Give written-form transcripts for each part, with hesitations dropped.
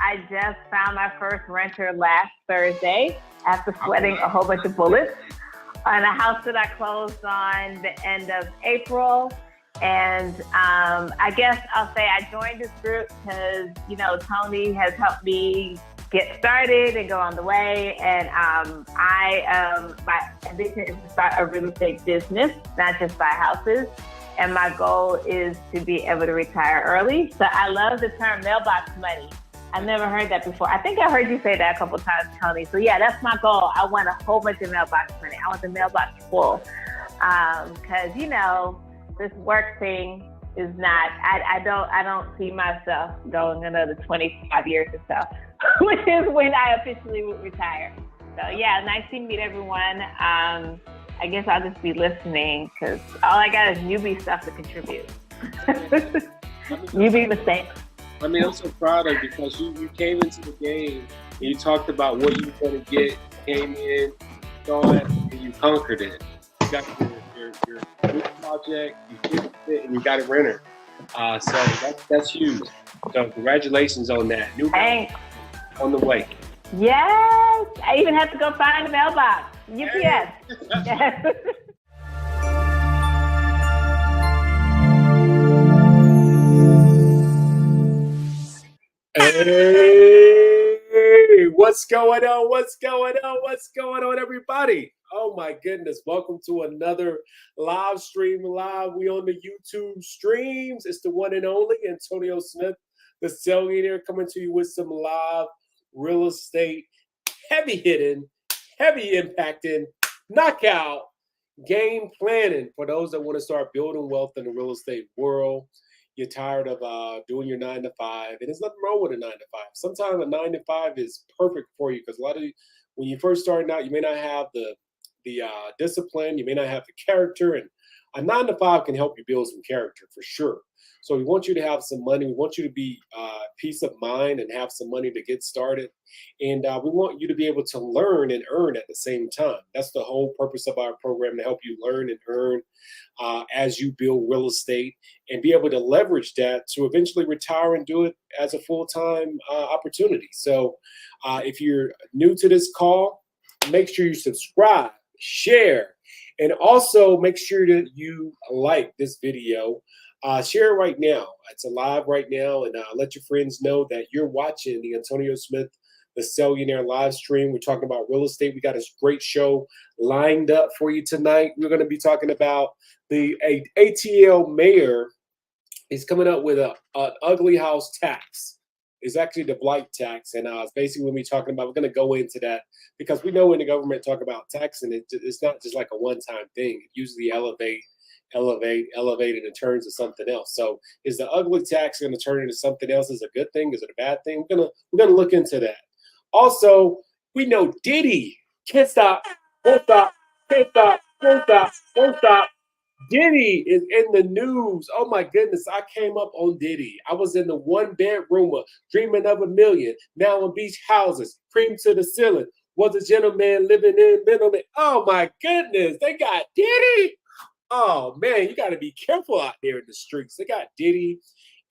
I just found my first renter last Thursday after sweating a whole bunch of bullets on a house that I closed on the end of April. And I guess I'll say I joined this group because, Tony has helped me get started and go on the way. And my ambition is to start a real estate business, not just buy houses. And my goal is to be able to retire early. So I love the term mailbox money. I've never heard that before. I think I heard you say that a couple times, Tony. So yeah, that's my goal. I want a whole bunch of mailbox money. I want the mailbox full. Because, this work thing is not, I don't see myself going another 25 years or so, which is when I officially would retire. So yeah, nice to meet everyone. I guess I'll just be listening because all I got is newbie stuff to contribute. Newbie mistakes. I'm so proud of you because you came into the game and you talked about what you were going to get, came in, saw it, and you conquered it. You got your new project, you finished it, and you got a renter. So that's huge. So congratulations on that. New Thanks. On the way. Yes. I even have to go find the mailbox. UPS. Yes. Hey, what's going on? What's going on? What's going on, everybody? Oh my goodness. Welcome to another live stream. We on the YouTube streams. It's the one and only Antonio Smith, the Cellionaire, coming to you with some live real estate, heavy hitting, heavy impacting, knockout game planning for those that want to start building wealth in the real estate world. You're tired of doing your 9 to 5, and there's nothing wrong with a 9 to 5. Sometimes a 9 to 5 is perfect for you because when you first starting out, you may not have the discipline, you may not have the character, and a 9 to 5 can help you build some character for sure. So we want you to have some money. We want you to be peace of mind and have some money to get started. And we want you to be able to learn and earn at the same time. That's the whole purpose of our program, to help you learn and earn as you build real estate and be able to leverage that to eventually retire and do it as a full-time opportunity. So if you're new to this call, make sure you subscribe, share, and also make sure that you like this video. Share it right now. It's live right now, and let your friends know that you're watching the Antonio Smith, the Cellionaire live stream. We're talking about real estate. We got a great show lined up for you tonight. We're going to be talking about the ATL mayor is coming up with an ugly house tax. It's actually the blight tax, and it's basically what we're talking about. We're going to go into that because we know when the government talk about taxing, it's not just like a one-time thing. It usually elevate, and it turns to something else. So is the ugly tax going to turn into something else? Is it a good thing? Is it a bad thing? We're gonna look into that. Also, we know Diddy can't stop, won't stop, can't stop, won't stop, won't stop. Diddy is in the news. Oh my goodness, I came up on Diddy. I was in the one-bedroom dreaming of $1 million. Now in beach houses, cream to the ceiling. Was a gentleman living in middleman. Oh my goodness, they got Diddy. Oh man, you got to be careful out there in the streets. They got Diddy,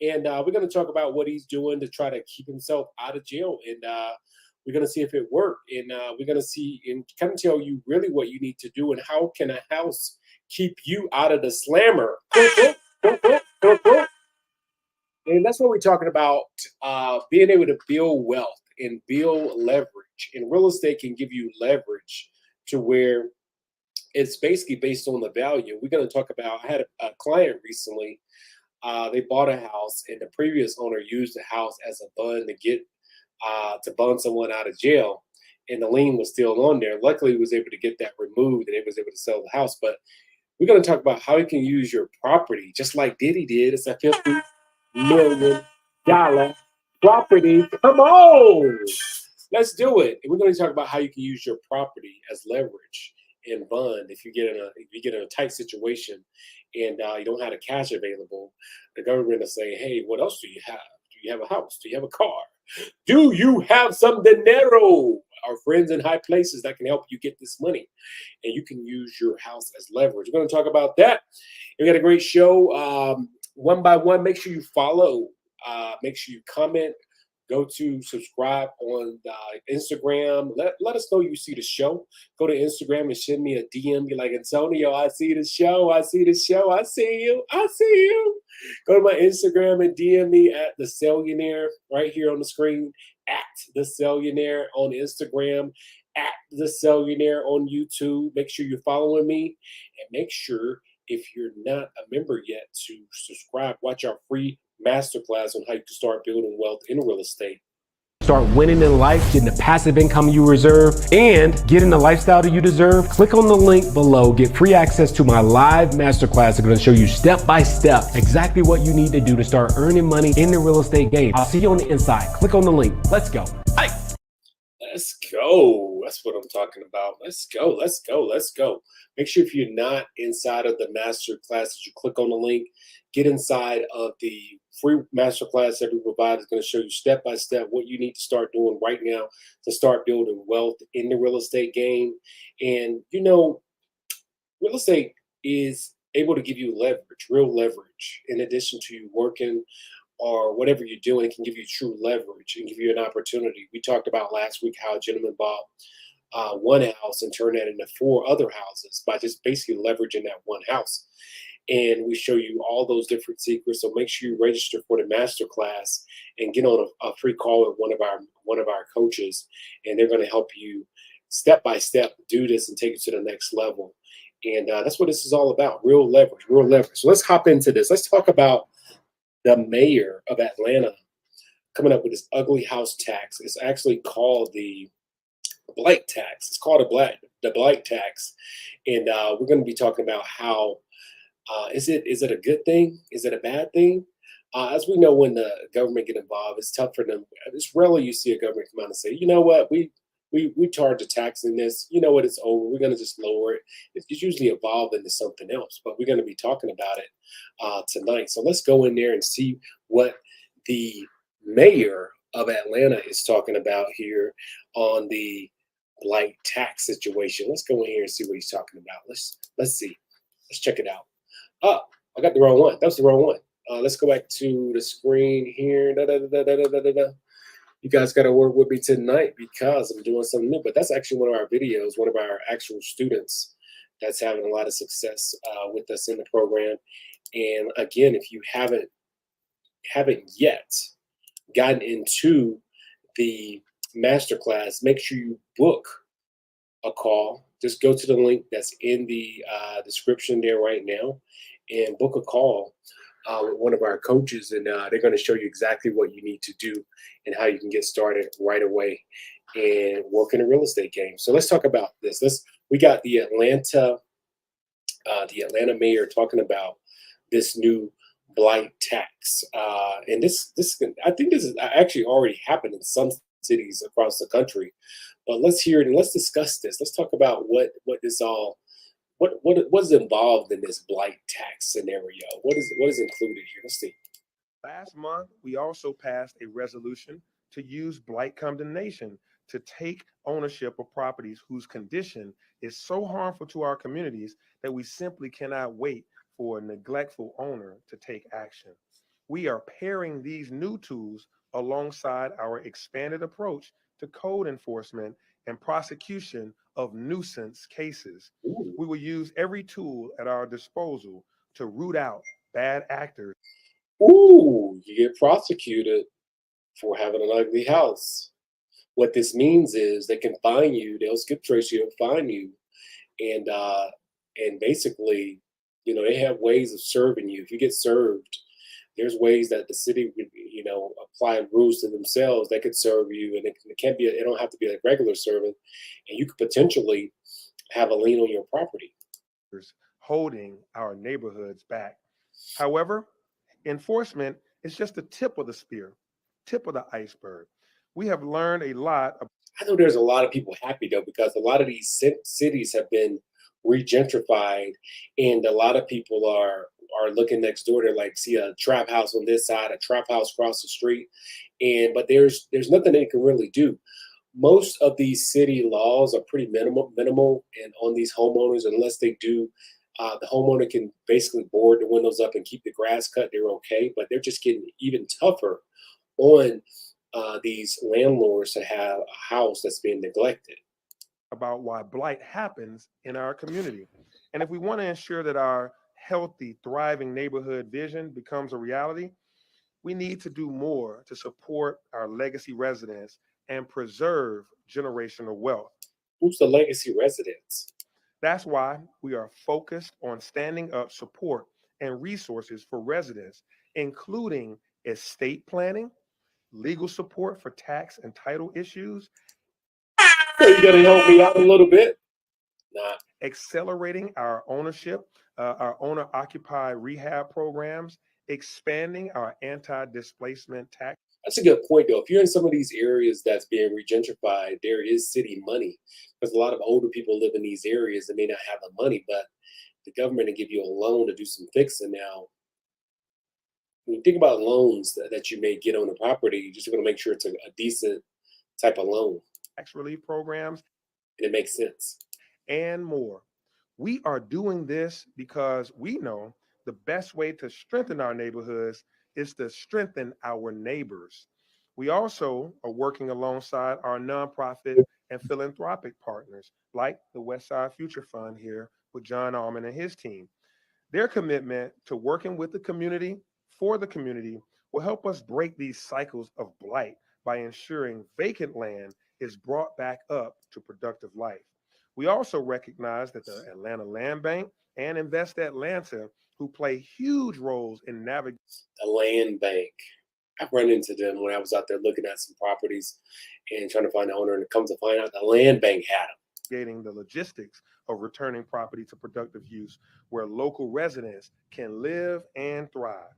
and we're going to talk about what he's doing to try to keep himself out of jail, and we're going to see if it worked, and we're going to see and kind of tell you really what you need to do and how can a house keep you out of the slammer. And that's what we're talking about, being able to build wealth and build leverage. And real estate can give you leverage to where it's basically based on the value. We're going to talk about, I had a client recently, they bought a house and the previous owner used the house as a bond to bond someone out of jail. And the lien was still on there. Luckily, he was able to get that removed and he was able to sell the house. But we're going to talk about how you can use your property, just like Diddy did. It's a $50 million property. Come on, let's do it. And we're going to talk about how you can use your property as leverage and bond if you get in a tight situation and you don't have the cash available. The government will say, hey, what else do you have? Do you have a house? Do you have a car? Do you have some dinero? Our friends in high places that can help you get this money, and you can use your house as leverage. We're going to talk about that. We got a great show. One by one, make sure you follow. Make sure you comment. Go to subscribe on Instagram. Let us know you see the show. Go to Instagram and send me a DM. Be like, Antonio, I see the show. I see the show. I see you. I see you. Go to my Instagram and DM me at the Cellionaire right here on the screen. At the Cellionaire on Instagram. At the Cellionaire on YouTube. Make sure you're following me, and make sure, if you're not a member yet, to subscribe. Watch our free masterclass on how you can start building wealth in real estate. Start winning in life, getting the passive income you reserve, and getting the lifestyle that you deserve. Click on the link below. Get free access to my live masterclass. I'm going to show you step by step exactly what you need to do to start earning money in the real estate game. I'll see you on the inside. Click on the link. Let's go. Bye. Let's go. That's what I'm talking about. Let's go. Let's go. Let's go. Make sure if you're not inside of the master class that you click on the link. Get inside of the free masterclass that we provide. Is going to show you step by step what you need to start doing right now to start building wealth in the real estate game. And you know, real estate is able to give you leverage, real leverage, in addition to you working or whatever you're doing. It can give you true leverage and give you an opportunity. We talked about last week how a gentleman bought one house and turned that into 4 other houses by just basically leveraging that one house. And we show you all those different secrets. So make sure you register for the masterclass and get on a free call with one of our coaches, and they're going to help you step by step do this and take you to the next level. And that's what this is all about: real leverage, real leverage. So let's hop into this. Let's talk about the mayor of Atlanta coming up with this ugly house tax. It's actually called the blight tax. It's called the blight tax, and we're going to be talking about how. Is it a good thing? Is it a bad thing? As we know, when the government get involved, it's tough for them. It's rarely you see a government come out and say, you know what, we charge a tax in this. You know what, it's over. We're going to just lower it. It's usually evolved into something else. But we're going to be talking about it tonight. So let's go in there and see what the mayor of Atlanta is talking about here on the blight tax situation. Let's go in here and see what he's talking about. Let's see. Let's check it out. Oh, I got the wrong one. That was the wrong one. Let's go back to the screen here. You guys got to work with me tonight because I'm doing something new. But that's actually one of our videos, one of our actual students that's having a lot of success with us in the program. And again, if you haven't yet gotten into the masterclass, make sure you book a call. Just go to the link that's in the description there right now and book a call with one of our coaches, and they're going to show you exactly what you need to do and how you can get started right away and work in a real estate game. So let's talk about this. We got the Atlanta mayor talking about this new blight tax, and this I think this is actually already happened in some cities across the country. But let's hear it and let's discuss this. Let's talk about what is involved in this blight tax scenario. What is included here? Let's see. Last month, we also passed a resolution to use blight condemnation to take ownership of properties whose condition is so harmful to our communities that we simply cannot wait for a neglectful owner to take action. We are pairing these new tools alongside our expanded approach to code enforcement and prosecution of nuisance cases. Ooh. We will use every tool at our disposal to root out bad actors. Ooh, you get prosecuted for having an ugly house. What this means is they can fine you. They'll skip trace you and fine you, and basically, you know, they have ways of serving you. If you get served, there's ways that the city would, you know, apply rules to themselves. They could serve you, and it can't be. It don't have to be a regular servant, and you could potentially have a lien on your property. Holding our neighborhoods back. However, enforcement is just the tip of the spear, tip of the iceberg. We have learned a lot. I know there's a lot of people happy though, because a lot of these cities have been regentrified, and a lot of people are looking next door. They're like, see a trap house on this side, a trap house across the street, but there's nothing they can really do. Most of these city laws are pretty minimal, and on these homeowners, unless they do, the homeowner can basically board the windows up and keep the grass cut. They're okay, but they're just getting even tougher on these landlords to have a house that's being neglected. About why blight happens in our community. And if we want to ensure that our healthy, thriving neighborhood vision becomes a reality, we need to do more to support our legacy residents and preserve generational wealth. Who's the legacy residents? That's why we are focused on standing up support and resources for residents, including estate planning, legal support for tax and title issues, So you gotta help me out a little bit. Nah. accelerating our ownership, our owner occupied rehab programs, expanding our anti displacement tax. That's a good point, though. If you're in some of these areas that's being regentrified, there is city money because a lot of older people live in these areas that may not have the money, but the government will give you a loan to do some fixing. Now, when you think about loans that you may get on a property, you just want to make sure it's a decent type of loan Tax relief programs, and it makes sense. and more. We are doing this because we know the best way to strengthen our neighborhoods is to strengthen our neighbors. We also are working alongside our nonprofit and philanthropic partners, like the Westside Future Fund here with John Allman and his team. Their commitment to working with the community for the community will help us break these cycles of blight by ensuring vacant land is brought back up to productive life. We also recognize that the Atlanta Land Bank and Invest Atlanta, who play huge roles in navigating The land bank. I've run into them when I was out there looking at some properties and trying to find the owner, and it comes to find out the land bank had them. the logistics of returning property to productive use where local residents can live and thrive.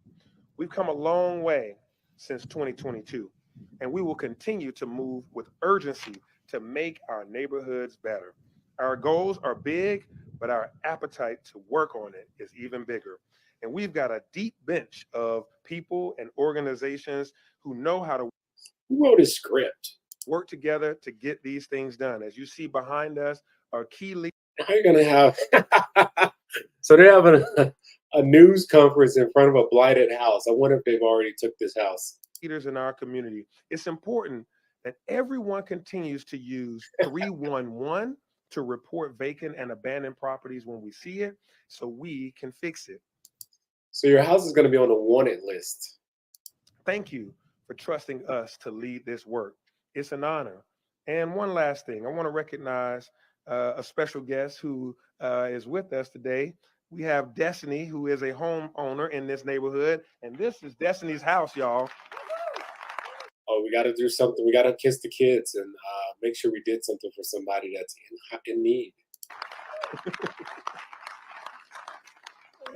We've come a long way since 2022, and we will continue to move with urgency to make our neighborhoods better. Our goals are big, but our appetite to work on it is even bigger. And we've got a deep bench of people and organizations who know how to Who wrote a script? work together to get these things done. As you see behind us, our key leaders How are you gonna have? So they're having a news conference in front of a blighted house. I wonder if they've already took this house. in our community. It's important that everyone continues to use 311 to report vacant and abandoned properties when we see it so we can fix it. So your house is gonna be on the wanted list. Thank you for trusting us to lead this work. It's an honor. And one last thing, I want to recognize a special guest who is with us today. We have Destiny, who is a homeowner in this neighborhood, and this is Destiny's house, y'all. Oh, we got to do something. We got to kiss the kids and make sure we did something for somebody that's in need.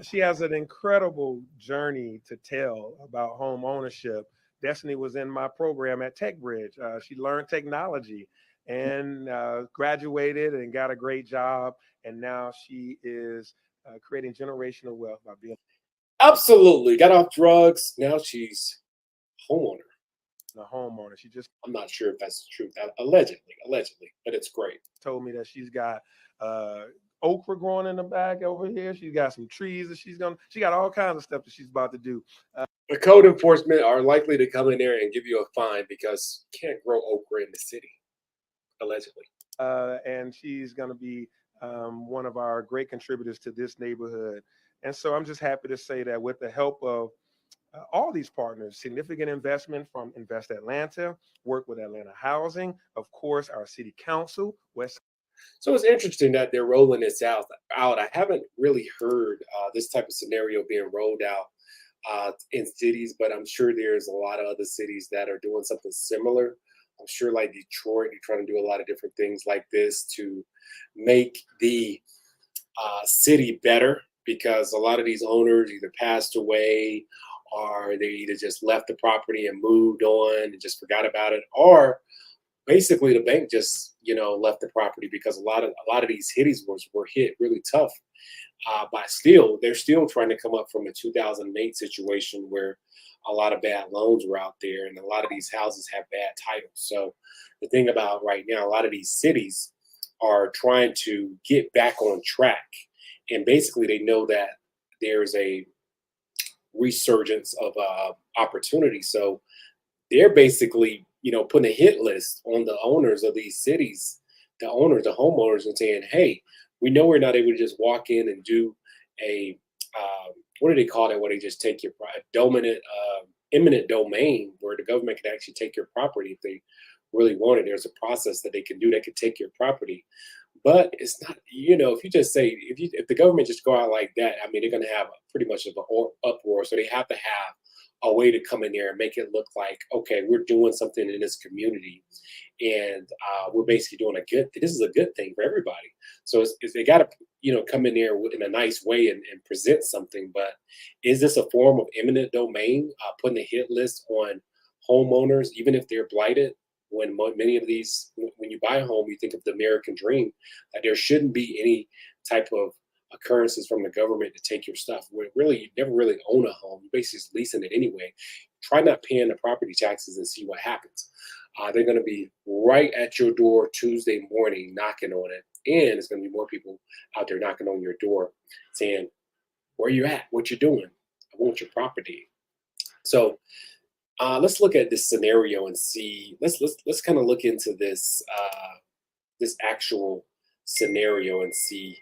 She has an incredible journey to tell about home ownership. Destiny was in my program at TechBridge. She learned technology and graduated and got a great job. And now she is creating generational wealth by being Absolutely. Got off drugs. Now she's homeowner. a homeowner. She just I'm not sure if that's the truth. Allegedly, but it's great. told me that she's got okra growing in the back over here. She's got some trees that she got all kinds of stuff that she's about to do. The code enforcement are likely to come in there and give you a fine because you can't grow okra in the city, allegedly. And she's going to be one of our great contributors to this neighborhood. And so I'm just happy to say that with the help of all these partners, significant investment from Invest Atlanta, work with Atlanta Housing, of course, our city council, West. So it's interesting that they're rolling this out. I haven't really heard this type of scenario being rolled out in cities, but I'm sure there's a lot of other cities that are doing something similar. I'm sure like Detroit, you're trying to do a lot of different things like this to make the city better because a lot of these owners either passed away or they either just left the property and moved on and just forgot about it, or basically the bank just left the property because a lot of these cities were hit really tough by they're still trying to come up from a 2008 situation where a lot of bad loans were out there and a lot of these houses have bad titles. So the thing about right now, a lot of these cities are trying to get back on track, and basically they know that there's a resurgence of opportunity. So they're basically, putting a hit list on the owners of these cities, the owners, the homeowners, and saying, hey, we know we're not able to just walk in and do a, what do they call it, where they just take your dominant, eminent domain, where the government can actually take your property if they really want it. There's a process that they can do that could take your property. But it's not, if you just say, if the government just go out like that, I mean, they're going to have pretty much of an uproar. So they have to have a way to come in there and make it look like, okay, we're doing something in this community, and we're basically doing this is a good thing for everybody. So they got to, come in there in a nice way and present something. But is this a form of eminent domain, putting a hit list on homeowners, even if they're blighted? When many of these, when you buy a home, you think of the American dream, that there shouldn't be any type of occurrences from the government to take your stuff. Where really, you never really own a home. You're basically just leasing it anyway. Try not paying the property taxes and see what happens. They're going to be right at your door Tuesday morning knocking on it. And there's going to be more people out there knocking on your door saying, where you at? What you doing? I want your property. So let's look at this scenario and see. Let's kind of look into this this actual scenario and see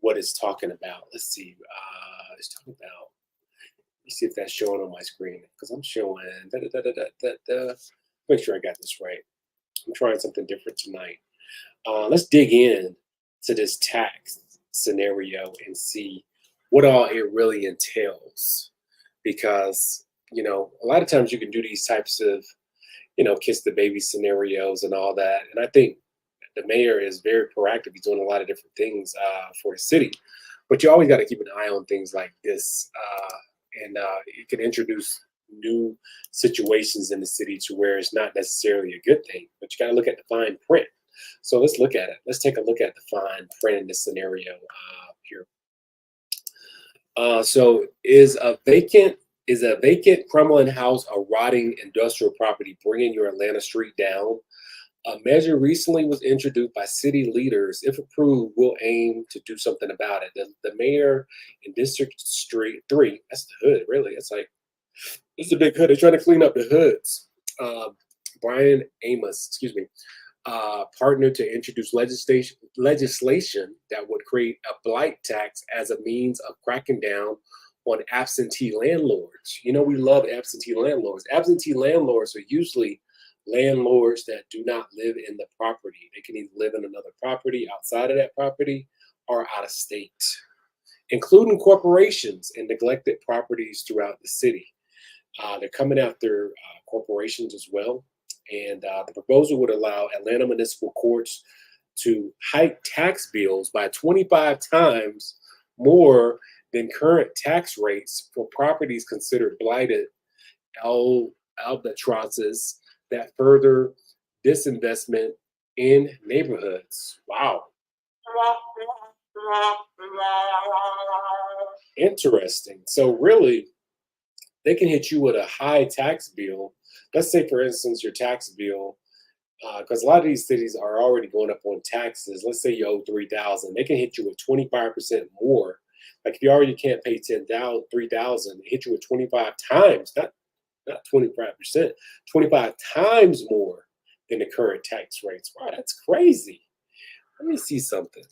what it's talking about. Let's see. It's talking about. Let me see if that's showing on my screen, because I'm showing. Make sure I got this right. I'm trying something different tonight. Let's dig in to this tax scenario and see what all it really entails, because a lot of times you can do these types of, kiss the baby scenarios and all that. And I think the mayor is very proactive. He's doing a lot of different things for the city. But you always got to keep an eye on things like this. And it can introduce new situations in the city to where it's not necessarily a good thing. But you got to look at the fine print. So let's look at it. Let's take a look at the fine print in this scenario here. So is a vacant crumbling house a rotting industrial property bringing your Atlanta street down? A measure recently was introduced by city leaders. If approved, will aim to do something about it. The mayor in District Street 3, that's the hood, really. It's like, it's the big hood. They're trying to clean up the hoods. Brian Amos, partnered to introduce legislation that would create a blight tax as a means of cracking down on absentee landlords. We love absentee landlords. Absentee landlords are usually landlords that do not live in the property. They can either live in another property outside of that property or out of state, including corporations and neglected properties throughout the city. They're coming after corporations as well. And the proposal would allow Atlanta municipal courts to hike tax bills by 25 times more than current tax rates for properties considered blighted albatrosses that further disinvestment in neighborhoods. Wow. Interesting. So really, they can hit you with a high tax bill. Let's say, for instance, your tax bill, because a lot of these cities are already going up on taxes. Let's say you owe $3,000. They can hit you with 25% more. Like if you already can't pay $3,000, they hit you with 25 times, not 25%, 25 times more than the current tax rates. Wow, that's crazy. Let me see something.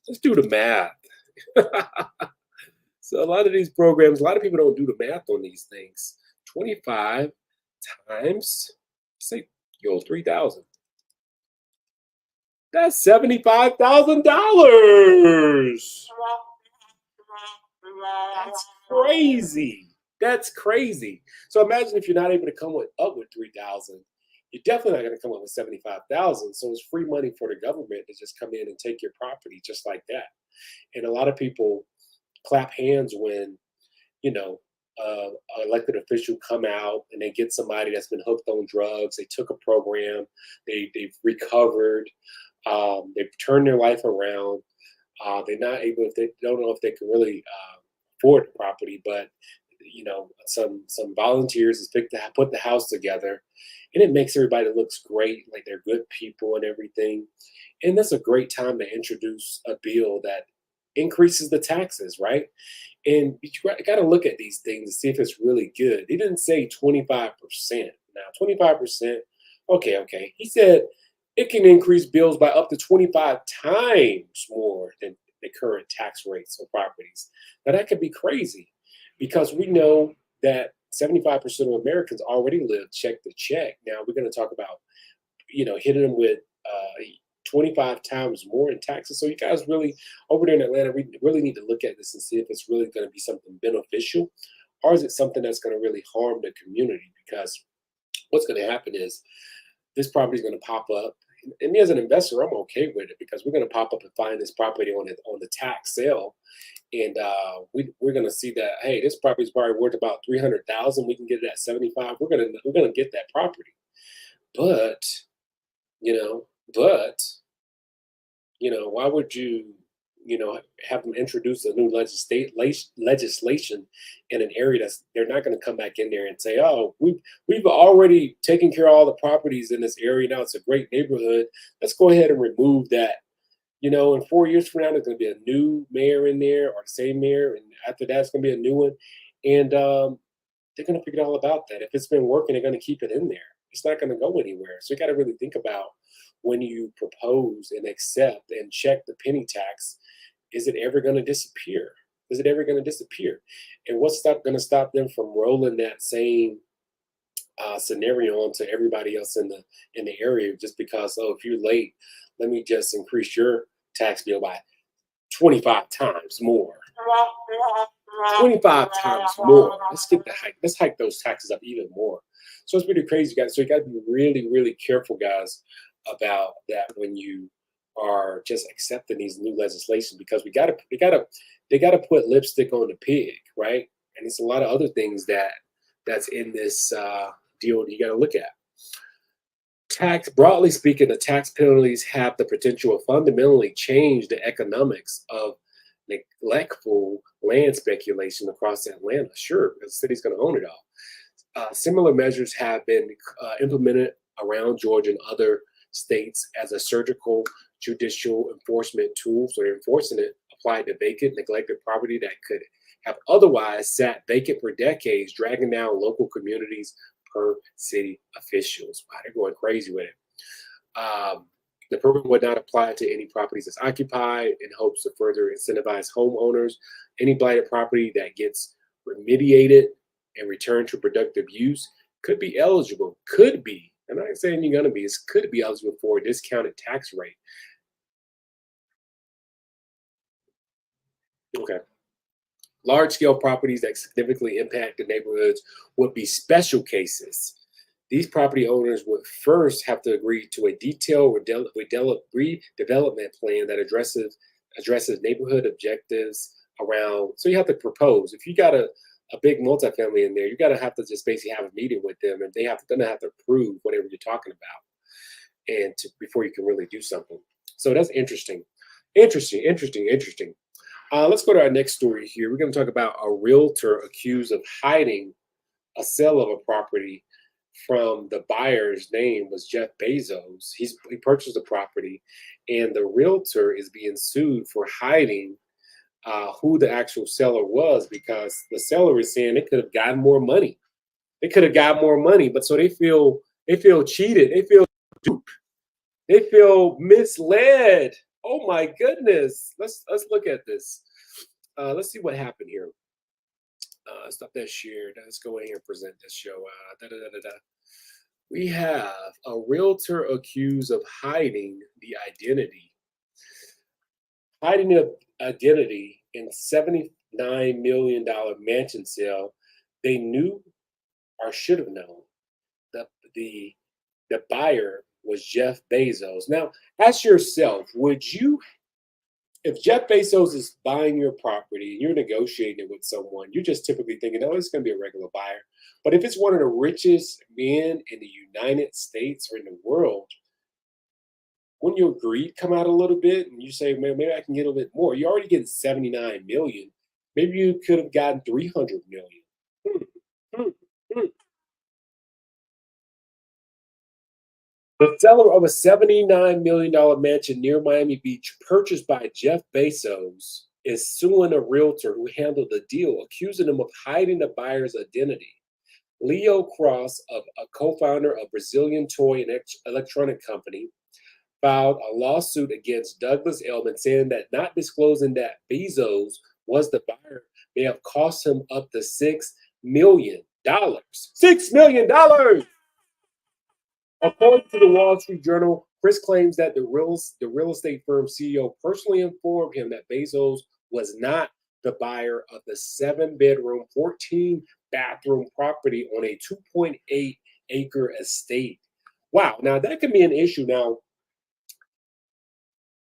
Let's do the math. So a lot of these programs, a lot of people don't do the math on these things. 25 times, say you owe $3,000. That's $75,000. That's crazy. That's crazy. So imagine if you're not able to come up with 3,000, you're definitely not going to come up with 75,000. So it's free money for the government to just come in and take your property just like that. And a lot of people clap hands when, an elected official come out and they get somebody that's been hooked on drugs. They took a program, they've recovered, they've turned their life around. They're not able, if they don't know if they can really afford the property, but some volunteers put the house together, and it makes everybody looks great, like they're good people and everything. And that's a great time to introduce a bill that increases the taxes, right? And you got to look at these things to see if it's really good. They didn't say 25%. now. 25%. Okay. He said it can increase bills by up to 25 times more than the current tax rates on properties. Now that could be crazy because we know that 75% of Americans already live check to check. Now we're going to talk about, hitting them with 25 times more in taxes. So you guys really, over there in Atlanta, we really need to look at this and see if it's really going to be something beneficial, or is it something that's going to really harm the community? Because what's going to happen is this property is going to pop up. And me as an investor, I'm okay with it because we're going to pop up and find this property on the tax sale, and we're going to see that, hey, this property is probably worth about 300,000. We can get it at 75. We're going to get that property, but why would you have them introduce a new legislation in an area that's they're not going to come back in there and say, oh, we've already taken care of all the properties in this area. Now it's a great neighborhood. Let's go ahead and remove that. In 4 years from now, there's going to be a new mayor in there or the same mayor. And after that, it's going to be a new one. And they're going to forget all about that. If it's been working, they're going to keep it in there. It's not going to go anywhere. So you got to really think about when you propose and accept and check the penny tax, is it ever going to disappear? Is it ever going to disappear? And what's going to stop them from rolling that same scenario onto everybody else in the area just because, oh, if you're late, let me just increase your tax bill by 25 times more. 25 times more. Let's hike those taxes up even more. So it's pretty crazy, guys. So you got to be really, really careful, guys, about that when you are just accepting these new legislation, because they gotta put lipstick on the pig, right? And it's a lot of other things that's in this deal that you got to look at. Broadly speaking, the tax penalties have the potential to fundamentally change the economics of neglectful land speculation across Atlanta. Sure, because the city's going to own it all. Similar measures have been implemented around Georgia and other states as a surgical judicial enforcement tool. So they're enforcing it applied to vacant, neglected property that could have otherwise sat vacant for decades, dragging down local communities per city officials. Wow, they're going crazy with it. The program would not apply to any properties that's occupied in hopes to further incentivize homeowners. Any blighted property that gets remediated and returned to productive use could be eligible, I'm not saying you're going to be, it could be eligible for a discounted tax rate. Okay. Large-scale properties that significantly impact the neighborhoods would be special cases. These property owners would first have to agree to a detailed redevelopment plan that addresses neighborhood objectives around. So you have to propose. If you got a big multifamily in there, you have to just basically have a meeting with them, and they're gonna have to approve whatever you're talking about, and before you can really do something. So that's interesting. Let's go to our next story here. We're going to talk about a realtor accused of hiding a sale of a property from the buyer's name was Jeff Bezos. He purchased the property, and the realtor is being sued for hiding who the actual seller was, because the seller is saying they could have gotten more money. But so they feel cheated. They feel duped. They feel misled. Oh my goodness. Let's look at this. Let's see what happened here. Stop that share. Let's go in here and present this show. We have a realtor accused of hiding the identity in $79 million mansion sale. They knew, or should have known, that the buyer was Jeff Bezos. Now, ask yourself, if Jeff Bezos is buying your property and you're negotiating with someone, you're just typically thinking, oh, it's going to be a regular buyer. But if it's one of the richest men in the United States or in the world, wouldn't your greed come out a little bit and you say, man, maybe I can get a little bit more? You're already getting 79 million. Maybe you could have gotten 300 million. The seller of a $79 million mansion near Miami Beach, purchased by Jeff Bezos, is suing a realtor who handled the deal, accusing him of hiding the buyer's identity. Leo Cross, a co-founder of Brazilian toy and electronic company, filed a lawsuit against Douglas Elliman, saying that not disclosing that Bezos was the buyer may have cost him up to $6 million. $6 million! According to the Wall Street Journal, Chris claims that the real estate firm CEO personally informed him that Bezos was not the buyer of the 7-bedroom, 14-bathroom property on a 2.8-acre estate. Wow, now that can be an issue. Now,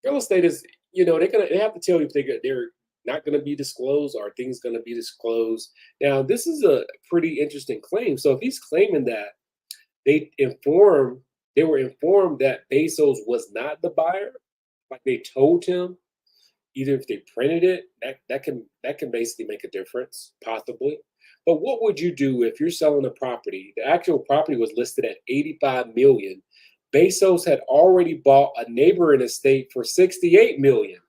real estate is, they have to tell you if they're not going to be disclosed or things going to be disclosed. Now, this is a pretty interesting claim. So if he's claiming that they were informed that Bezos was not the buyer, like they told him, either if they printed it, that can basically make a difference, possibly. But what would you do if you're selling a property? The actual property was listed at $85 million. Bezos had already bought a neighboring estate for $68 million.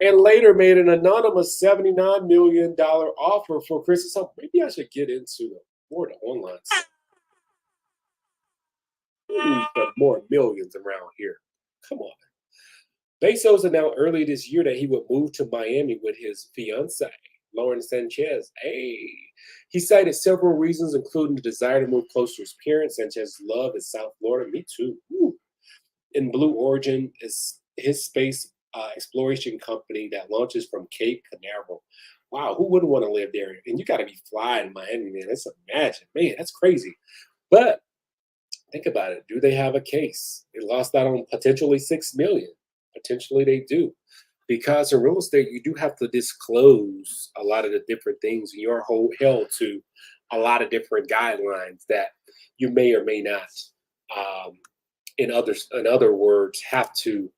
And later made an anonymous $79 million offer for Chris's home. Maybe I should get into more of the online stuff. More millions around here. Come on. Bezos announced early this year that he would move to Miami with his fiancée, Lauren Sanchez. Hey, he cited several reasons, including the desire to move close to his parents. Sanchez's love is South Florida. Me too. Woo. And Blue Origin is his space exploration company that launches from Cape Canaveral. Wow, who wouldn't want to live there? And you got to be flying in Miami, man. That's imagine, man. That's crazy. But think about it. Do they have a case? They lost out on potentially $6 million. Potentially they do. Because in real estate, you do have to disclose a lot of the different things. And you're held to a lot of different guidelines that you may or may not, in other words, have to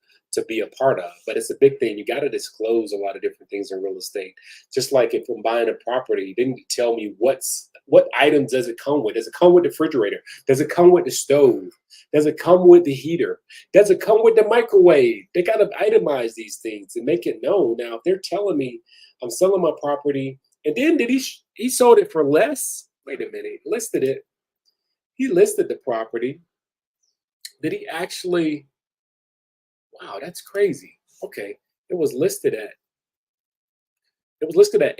be a part of. But it's a big thing. You got to disclose a lot of different things in real estate. Just like if I'm buying a property, then you tell me what items does it come with? Does it come with the refrigerator? Does it come with the stove? Does it come with the heater? Does it come with the microwave? They got to itemize these things and make it known. Now, if they're telling me I'm selling my property, and then he sold it for less? Wait a minute, listed it. He listed the property. Did he actually? Wow, that's crazy. Okay, it was listed at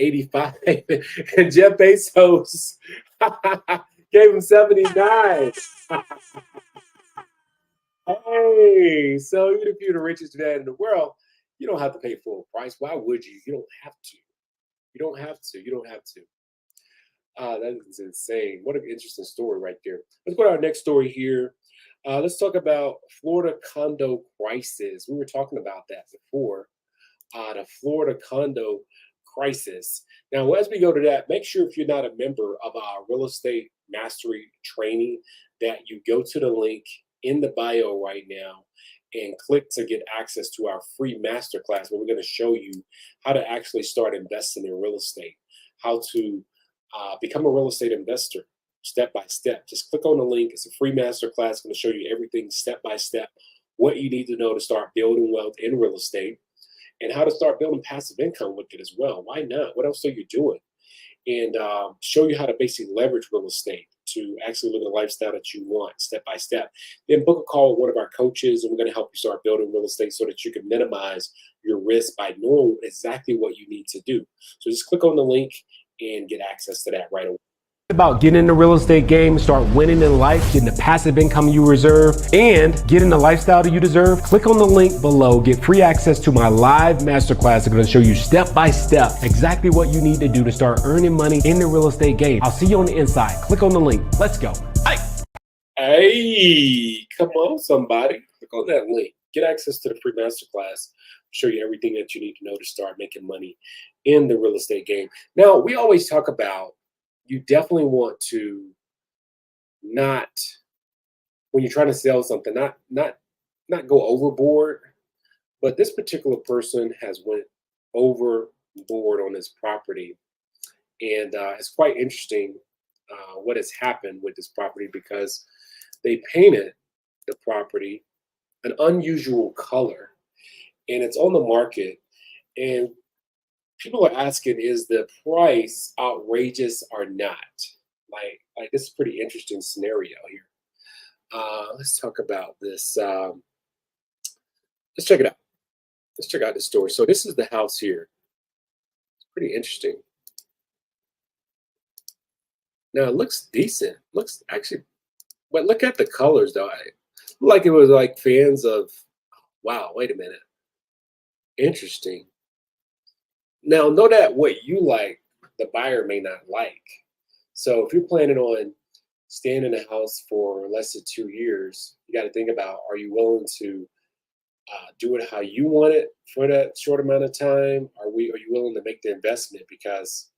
85, and Jeff Bezos gave him 79. Hey, so even if you're the richest man in the world, you don't have to pay full price. Why would you? You don't have to. You don't have to. You don't have to. That is insane. What an interesting story right there. Let's go to our next story here. Let's talk about Florida condo crisis. We were talking about that before. The Florida condo crisis. Now, as we go to that, make sure if you're not a member of our real estate mastery training that you go to the link in the bio right now and click to get access to our free masterclass where we're going to show you how to actually start investing in real estate, how to become a real estate investor step by step. Just click on the link. It's a free masterclass. It's going to show you everything step by step, what you need to know to start building wealth in real estate and how to start building passive income with it as well. Why not? What else are you doing? And show you how to basically leverage real estate to actually live the lifestyle that you want step by step. Then book a call with one of our coaches, and we're going to help you start building real estate so that you can minimize your risk by knowing exactly what you need to do. So just click on the link and get access to that right away. About getting in the real estate game, start winning in life, getting the passive income you reserve, and getting the lifestyle that you deserve, click on the link below. Get free access to my live masterclass. I'm going to show you step by step exactly what you need to do to start earning money in the real estate game. I'll see you on the inside. Click on the link. Let's go. Hey, come on, somebody. Click on that link. Get access to the free masterclass. Show you everything that you need to know to start making money in the real estate game. Now, we always talk about you definitely want to not, when you're trying to sell something, not go overboard. But this particular person has went overboard on this property, and it's quite interesting what has happened with this property because they painted the property an unusual color, and it's on the market, and people are asking, is the price outrageous or not? Like this is a pretty interesting scenario here. Let's talk about this. Let's check it out. Let's check out the story. So this is the house here. It's pretty interesting. Now it looks decent. Looks actually, but look at the colors though. Like it was like fans of. Wow, wait a minute. Interesting. Now know that what you like, the buyer may not like. So if you're planning on staying in a house for less than 2 years, you got to think about: are you willing to do it how you want it for that short amount of time? Are you willing to make the investment? Because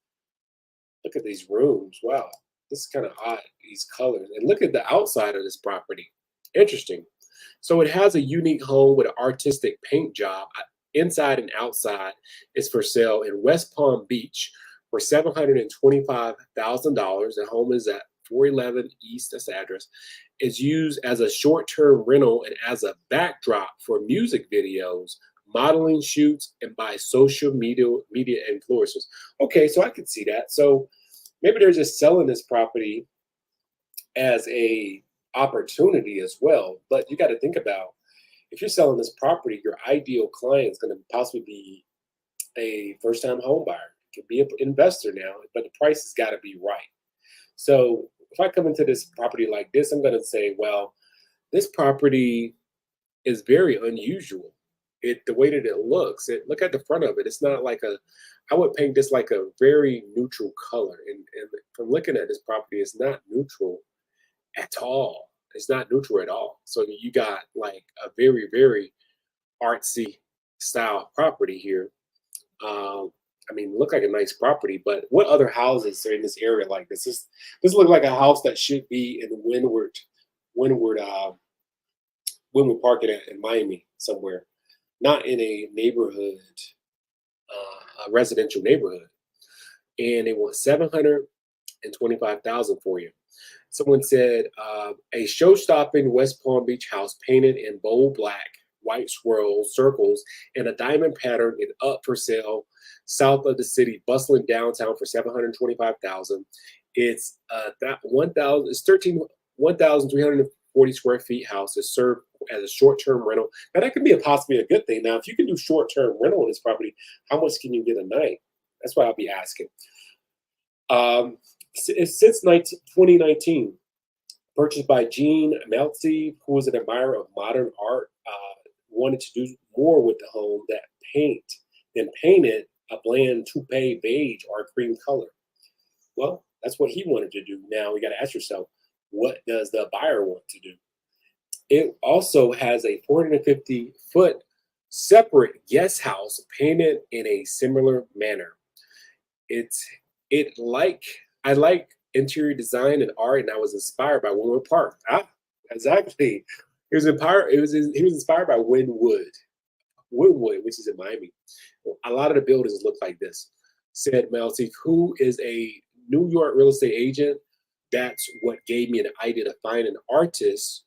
look at these rooms. Wow, this is kind of odd. These colors, and look at the outside of this property. Interesting. So it has a unique home with an artistic paint job. Inside and outside is for sale in West Palm Beach for $725,000. The home is at 411 East, that's the address. Is used as a short-term rental and as a backdrop for music videos, modeling shoots, and by social media influencers. Okay, so I could see that. So maybe they're just selling this property as a opportunity as well. But you got to think about, if you're selling this property, your ideal client is going to possibly be a first-time home buyer. It could be an investor now, but the price has got to be right. So if I come into this property like this, I'm going to say, well, this property is very unusual. The way that it looks, look at the front of it. It's not like I would paint this like a very neutral color. And from looking at this property, it's not neutral at all. It's not neutral at all. So you got like a very, very artsy style property here. I mean, look like a nice property, but what other houses are in this area like this? This looks like a house that should be in Windward Park in Miami somewhere, not in a neighborhood, a residential neighborhood. And they want $725,000 for you. Someone said a show-stopping West Palm Beach house painted in bold black, white swirls, circles, and a diamond pattern is up for sale south of the city, bustling downtown for $725,000. It's 1,340 square feet house. Is served as a short-term rental. Now that could be possibly a good thing. Now, if you can do short-term rental on this property, how much can you get a night? That's what I'll be asking. Since 2019, purchased by Gene Meltzy, who was an admirer of modern art, wanted to do more with the home than painted a bland toupe beige or cream color. Well, that's what he wanted to do. Now we got to ask yourself, what does the buyer want to do? It also has a 450-foot separate guest house painted in a similar manner. I like interior design and art, and I was inspired by Windward Park. Exactly. He was inspired by Wynwood, which is in Miami. A lot of the buildings look like this, said Melty, who is a New York real estate agent. That's what gave me an idea to find an artist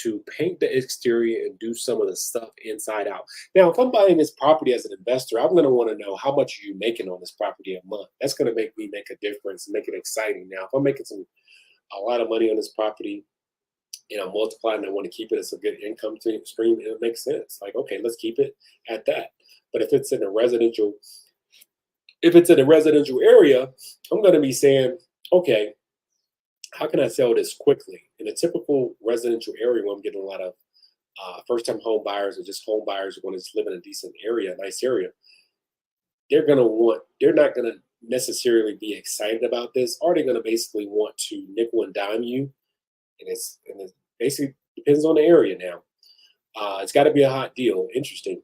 to paint the exterior and do some of the stuff inside out. Now, if I'm buying this property as an investor, I'm going to want to know, how much are you making on this property a month? That's going to make me make a difference, make it exciting. Now, if I'm making a lot of money on this property, and I'm multiplying, and I want to keep it as a good income stream, it makes sense. Like, okay, let's keep it at that. But if it's in a residential area, I'm going to be saying, okay, how can I sell this quickly? In a typical residential area where I'm getting a lot of first-time home buyers or just home buyers who want to live in a decent area, a nice area, they're not going to necessarily be excited about this, or they're going to basically want to nickel and dime you. And it basically depends on the area now. It's got to be a hot deal, interesting,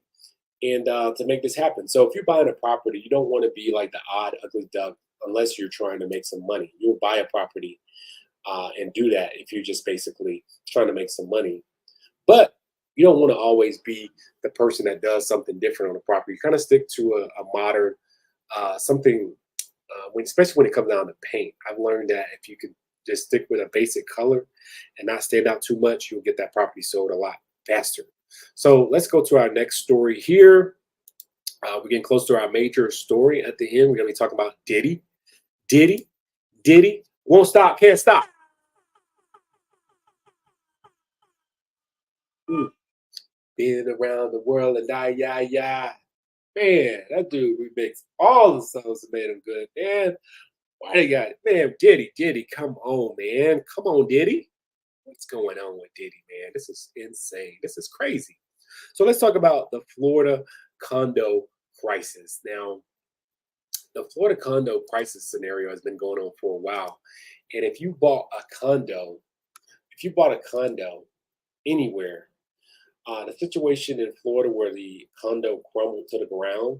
and to make this happen. So if you're buying a property, you don't want to be like the odd, ugly duck unless you're trying to make some money. You'll buy a property and do that if you're just basically trying to make some money. But you don't want to always be the person that does something different on the property. You kind of stick to a modern something, especially when it comes down to paint. I've learned that if you can just stick with a basic color and not stand out too much, you'll get that property sold a lot faster. So let's go to our next story here. We're getting close to our major story at the end. We're going to be talking about Diddy. Diddy. Won't stop, can't stop. Mm. Been around the world and yeah. Man, that dude remixed all the songs that made him good. Man, why they got it? Man, Diddy, come on, man. Come on, Diddy. What's going on with Diddy, man? This is insane. This is crazy. So let's talk about the Florida condo crisis. Now, the Florida condo crisis scenario has been going on for a while. And if you bought a condo, anywhere, the situation in Florida where the condo crumbled to the ground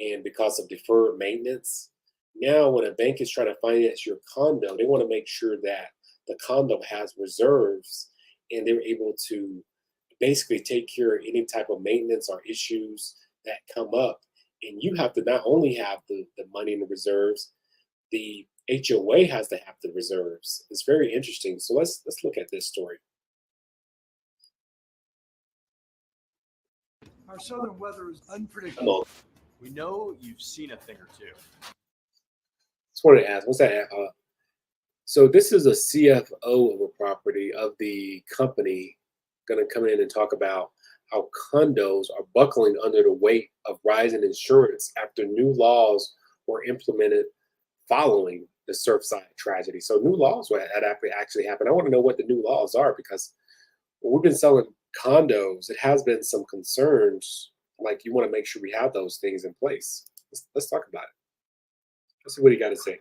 and because of deferred maintenance, now when a bank is trying to finance your condo, they want to make sure that the condo has reserves and they're able to basically take care of any type of maintenance or issues that come up. And you have to not only have the money in the reserves, the HOA has to have the reserves. It's very interesting. So let's look at this story. Our southern weather is Come unpredictable. on. We know you've seen a thing or two. Just wanted to ask, what's that? So this is a CFO of a property of the company going to come in and talk about how condos are buckling under the weight of rising insurance after new laws were implemented following the Surfside tragedy. So new laws had actually happened. I want to know what the new laws are because when we've been selling condos, it has been some concerns. Like you want to make sure we have those things in place. Let's talk about it. Let's see what he got to say.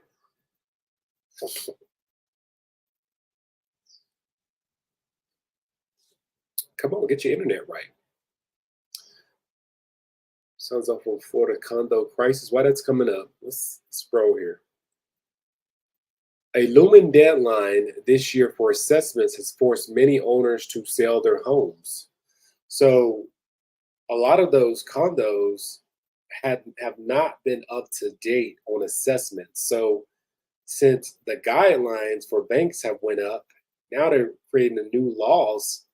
Come on, get your internet right. Sounds like from Florida condo crisis. Why that's coming up? Let's scroll here. A looming deadline this year for assessments has forced many owners to sell their homes. So a lot of those condos have not been up to date on assessments. So since the guidelines for banks have went up, now they're creating the new laws.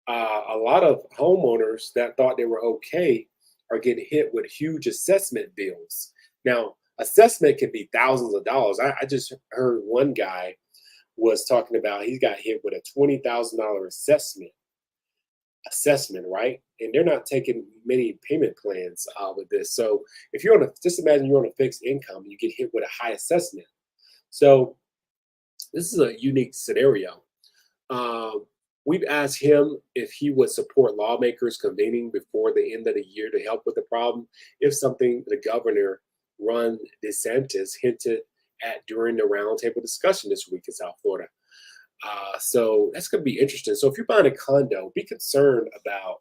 A lot of homeowners that thought they were okay are getting hit with huge assessment bills. Now, assessment can be thousands of dollars. I just heard one guy was talking about he got hit with a $20,000 assessment, right? And they're not taking many payment plans with this. So if you're just imagine you're on a fixed income, you get hit with a high assessment. So this is a unique scenario. We've asked him if he would support lawmakers convening before the end of the year to help with the problem, if something the governor, Ron DeSantis, hinted at during the roundtable discussion this week in South Florida. So that's going to be interesting. So if you're buying a condo, be concerned about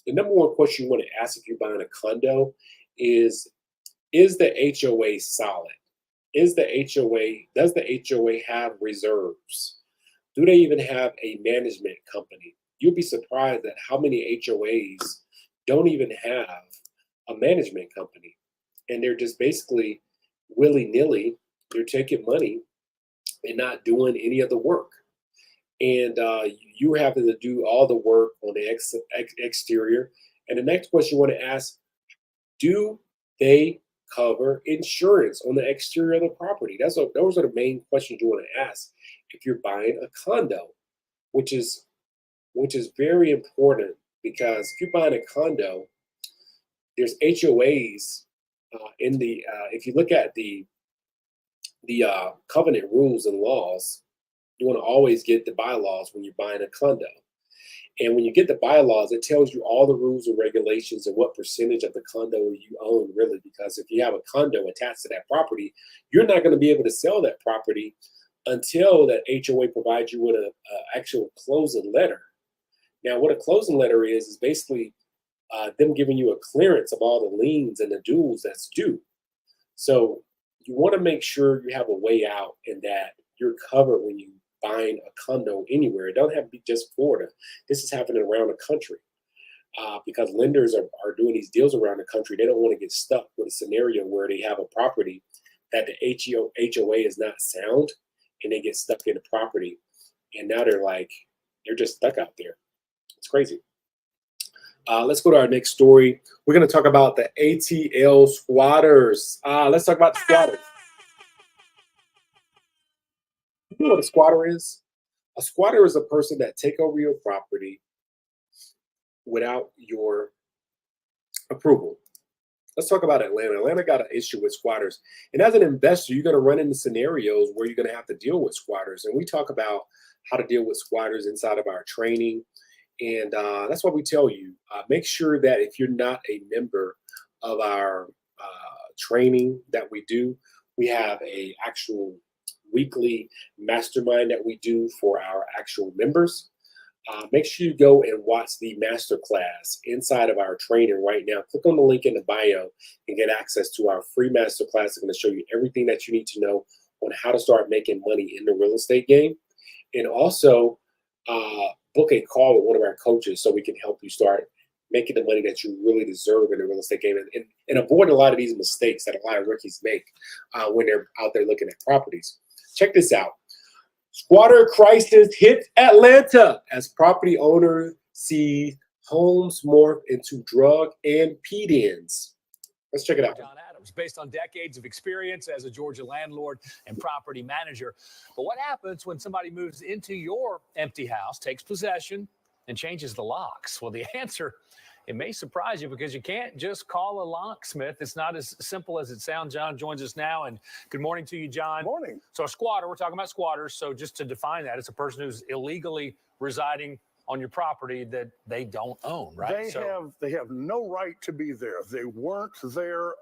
the number one question you want to ask if you're buying a condo is the HOA solid? Does the HOA have reserves? Do they even have a management company? You'll be surprised at how many HOAs don't even have a management company. And they're just basically willy-nilly, they're taking money and not doing any of the work. And you're having to do all the work on the exterior. And the next question you want to ask, do they cover insurance on the exterior of the property? Those are the main questions you want to ask if you're buying a condo, which is very important because if you're buying a condo, there's HOAs in the if you look at the covenant rules and laws, you want to always get the bylaws when you're buying a condo. And when you get the bylaws, it tells you all the rules and regulations and what percentage of the condo you own, really. Because if you have a condo attached to that property, you're not going to be able to sell that property until that HOA provides you with an actual closing letter. Now, what a closing letter is basically them giving you a clearance of all the liens and the dues that's due. So you want to make sure you have a way out and that you're covered when you buying a condo anywhere. It don't have to be just Florida. This is happening around the country because lenders are doing these deals around the country. They don't want to get stuck with a scenario where they have a property that the HOA is not sound and they get stuck in the property. And now they're just stuck out there. It's crazy. Let's go to our next story. We're going to talk about the ATL squatters. Let's talk about the squatters. You know what a squatter is? A squatter is a person that take over your property without your approval. Let's talk about Atlanta. Atlanta got an issue with squatters. And as an investor, you're going to run into scenarios where you're going to have to deal with squatters. And we talk about how to deal with squatters inside of our training. And that's what we tell you. Make sure that if you're not a member of our training that we do, we have a actual weekly mastermind that we do for our actual members. Make sure you go and watch the master class inside of our training right now. Click on the link in the bio and get access to our free master class. I'm going to show you everything that you need to know on how to start making money in the real estate game. And also book a call with one of our coaches so we can help you start making the money that you really deserve in the real estate game and avoid a lot of these mistakes that a lot of rookies make when they're out there looking at properties. Check this out. Squatter crisis hits Atlanta as property owners see homes morph into drug and P-dens. Let's check it out. John Adams, based on decades of experience as a Georgia landlord and property manager. But what happens when somebody moves into your empty house, takes possession, and changes the locks? Well, the answer, it may surprise you because you can't just call a locksmith. It's not as simple as it sounds. John joins us now, and good morning to you, John. Morning. So a squatter, we're talking about squatters. So just to define that, it's a person who's illegally residing on your property that they don't own, right? They have no right to be there. They weren't there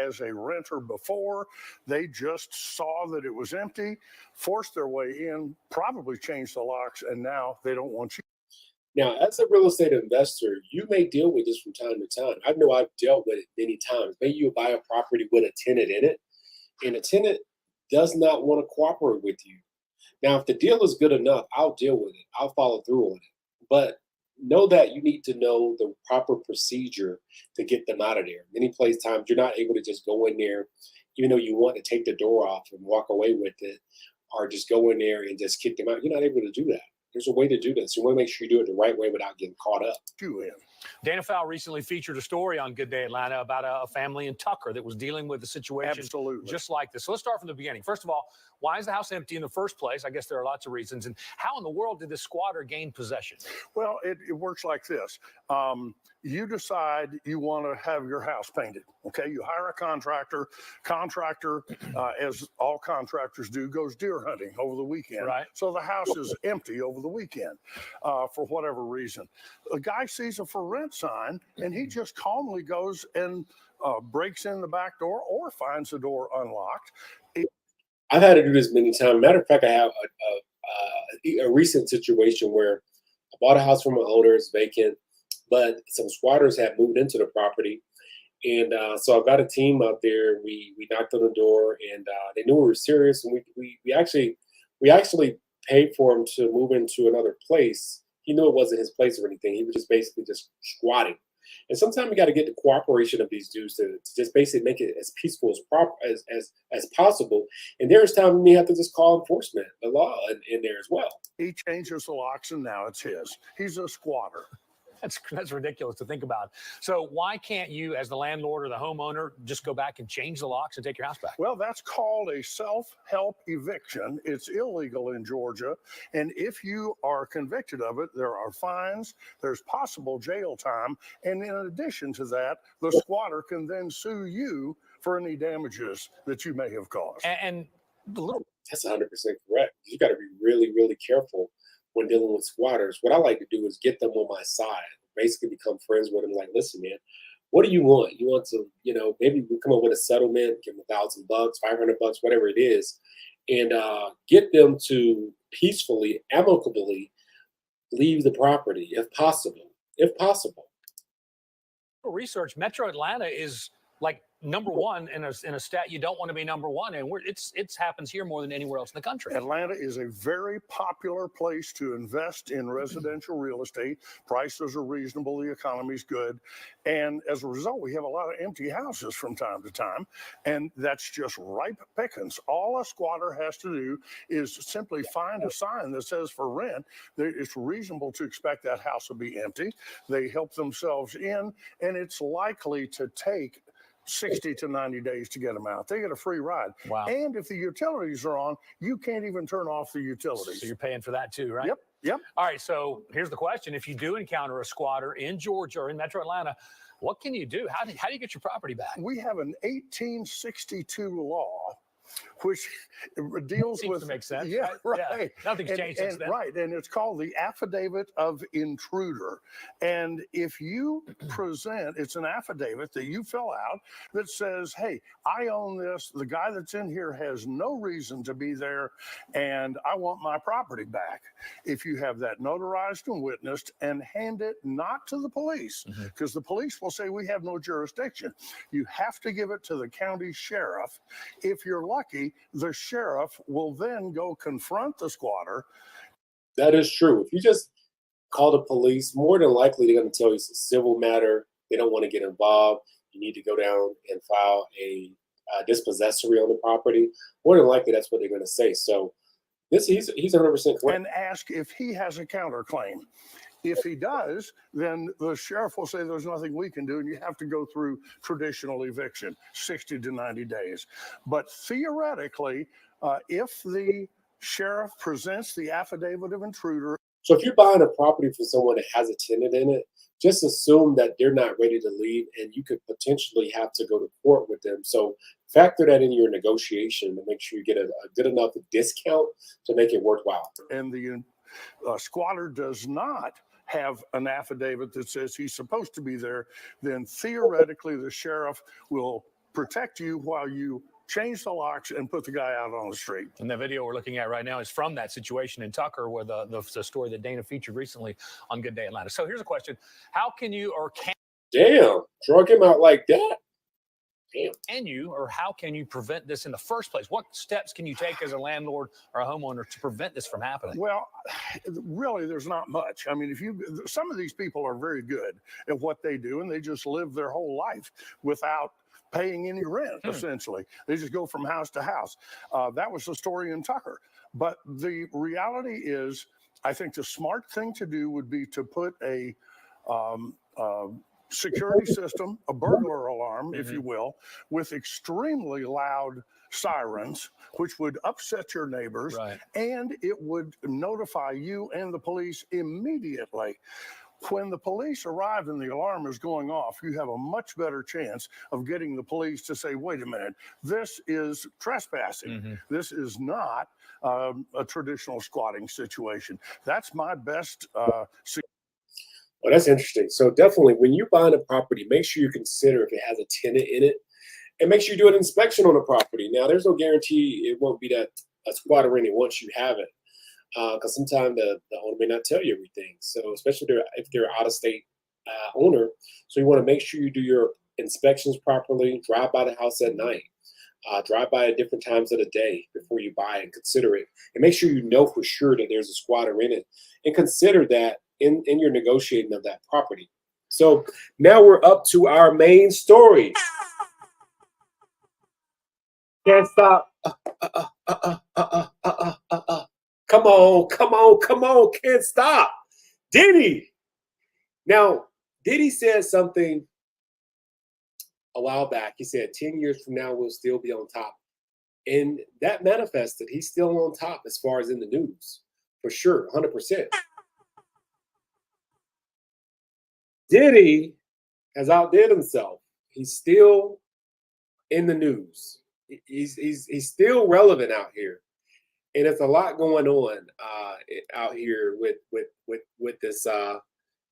as a renter before. They just saw that it was empty, forced their way in, probably changed the locks, and now they don't want you. Now, as a real estate investor, you may deal with this from time to time. I know I've dealt with it many times. Maybe you buy a property with a tenant in it, and a tenant does not want to cooperate with you. Now, if the deal is good enough, I'll deal with it. I'll follow through on it. But know that you need to know the proper procedure to get them out of there. Many times you're not able to just go in there, even though you want to take the door off and walk away with it, or just go in there and just kick them out. You're not able to do that. There's a way to do this. You want to make sure you do it the right way without getting caught up. Dana Fowle recently featured a story on Good Day Atlanta about a family in Tucker that was dealing with a situation just like this. So let's start from the beginning. First of all, why is the house empty in the first place? I guess there are lots of reasons. And how in the world did this squatter gain possession? Well, it works like this. You decide you want to have your house painted. Okay, you hire a contractor. Contractor, as all contractors do, goes deer hunting over the weekend. Right. So the house is empty over the weekend for whatever reason. A guy sees a for rent sign and he just calmly goes and breaks in the back door or finds the door unlocked. I've had to do this many times. Matter of fact, I have a recent situation where I bought a house from an owner, it's vacant, but some squatters had moved into the property. And so I've got a team out there. We knocked on the door, and they knew we were serious. And we actually paid for him to move into another place. He knew it wasn't his place or anything. He was just basically just squatting. And sometimes you got to get the cooperation of these dudes to just basically make it as peaceful as possible. And there's time we may have to just call enforcement, the law in there as well. He changes the locks and now it's his. He's a squatter. That's ridiculous to think about. So why can't you, as the landlord or the homeowner, just go back and change the locks and take your house back? Well, that's called a self-help eviction. It's illegal in Georgia. And if you are convicted of it, there are fines, there's possible jail time. And in addition to that, the squatter can then sue you for any damages that you may have caused. And the little... That's 100% correct. You got to be really, really careful when dealing with squatters. What I like to do is get them on my side, basically become friends with them. Like, listen, man, what do you want? You want to, maybe we come up with a settlement, give them $1,000, $500, whatever it is, and get them to peacefully, amicably leave the property if possible. If possible. Research, Metro Atlanta is like number one in a stat you don't want to be number one, and it's happens here more than anywhere else in the country. Atlanta is a very popular place to invest in residential real estate. Prices are reasonable, the economy's good, and as a result, we have a lot of empty houses from time to time, and that's just ripe pickings. All a squatter has to do is simply find a sign that says for rent. It's reasonable to expect that house will be empty. They help themselves in, and it's likely to take 60 to 90 days to get them out. They get a free ride. Wow. And if the utilities are on, you can't even turn off the utilities. So you're paying for that too, right? Yep. All right, so here's the question. If you do encounter a squatter in Georgia or in Metro Atlanta, what can you do? How do you get your property back? We have an 1862 law which deals Seems with to make sense. Yeah, right. Yeah. Nothing's changed since then. Right, and it's called the affidavit of intruder. And if you present, it's an affidavit that you fill out that says, "Hey, I own this. The guy that's in here has no reason to be there, and I want my property back." If you have that notarized and witnessed, and hand it not to the police, because the police will say we have no jurisdiction. You have to give it to the county sheriff. If you're lucky, the sheriff will then go confront the squatter. That is true. If you just call the police, more than likely they're going to tell you it's a civil matter. They don't want to get involved. You need to go down and file a dispossessory on the property. More than likely, that's what they're going to say. So he's 100% correct. And ask if he has a counterclaim. If he does, then the sheriff will say there's nothing we can do, and you have to go through traditional eviction, 60 to 90 days. But theoretically, if the sheriff presents the affidavit of intruder. So if you're buying a property from someone that has a tenant in it, just assume that they're not ready to leave, and you could potentially have to go to court with them. So factor that in your negotiation to make sure you get a good enough discount to make it worthwhile. And the squatter does not have an affidavit that says he's supposed to be there, then theoretically the sheriff will protect you while you change the locks and put the guy out on the street. And the video we're looking at right now is from that situation in Tucker, where the story that Dana featured recently on Good Day Atlanta. So here's a question. How can you or Damn, drug him out like that? Damn. How can you prevent this in the first place? What steps can you take as a landlord or a homeowner to prevent this from happening? Well, really, there's not much. I mean, some of these people are very good at what they do, and they just live their whole life without paying any rent, essentially. They just go from house to house. That was the story in Tucker. But the reality is, I think the smart thing to do would be to put a security system, a burglar alarm, if you will, with extremely loud sirens, which would upset your neighbors, Right. and it would notify you and the police immediately. When the police arrive and the alarm is going off, you have a much better chance of getting the police to say, wait a minute, this is trespassing. This is not a traditional squatting situation. That's my best Well, that's interesting. So definitely, when you're buying a property, make sure you consider if it has a tenant in it, and make sure you do an inspection on the property. Now, there's no guarantee it won't be that a squatter in it once you have it, because sometimes the owner may not tell you everything. So especially if they're out of state owner, so you want to make sure you do your inspections properly. Drive by the house at night. Drive by at different times of the day before you buy and consider it, and make sure you know for sure that there's a squatter in it, and consider that in your negotiating of that property. So now we're up to our main story. Can't stop. Come on. Can't stop. Diddy. Now, Diddy said something a while back. He said 10 years from now, we'll still be on top. And that manifested. He's still on top as far as in the news. For sure, 100%. Diddy has outdid himself. He's still in the news. He's still relevant out here, and it's a lot going on out here with this